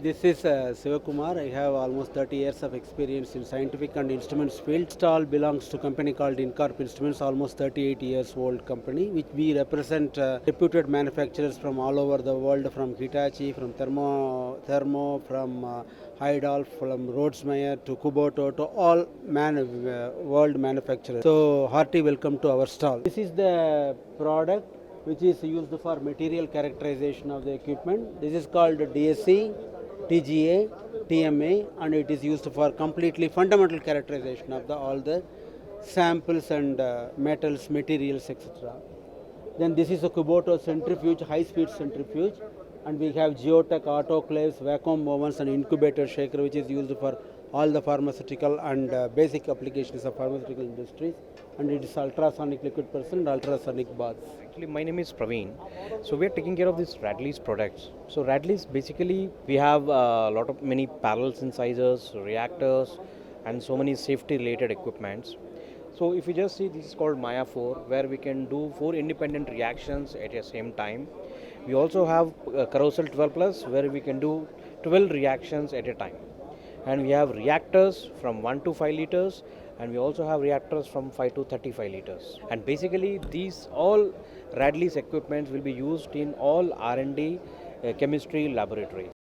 this is Sivakumar. I have almost 30 years of experience in scientific and instruments field. Stall belongs to a company called Inkarp Instruments, almost 38 years old company, which we represent reputed manufacturers from all over the world, from Hitachi, from Thermo, from Hydolf, from Rhodesmeyer to Kubota, to all world manufacturers. So hearty welcome to our stall. This is the product which is used for material characterization of the equipment. This is called DSC, TGA, TMA, and it is used for completely fundamental characterization of all the samples and metals, materials, etc. Then this is a Kubota centrifuge, high-speed centrifuge, and we have geotech autoclaves, vacuum ovens, and incubator shaker, which is used for all the pharmaceutical and basic applications of pharmaceutical industries, and it is ultrasonic liquid press and ultrasonic baths. Actually, my name is Praveen. So we are taking care of these Radley's products. So Radley's basically we have many parallel synthesizers, reactors, and so many safety-related equipments. So if you just see, this is called Maya 4, where we can do 4 independent reactions at the same time. We also have Carousel 12 Plus, where we can do 12 reactions at a time. And we have reactors from 1 to 5 liters, and we also have reactors from 5 to 35 liters. And basically these all Radley's equipments will be used in all R&D chemistry laboratories.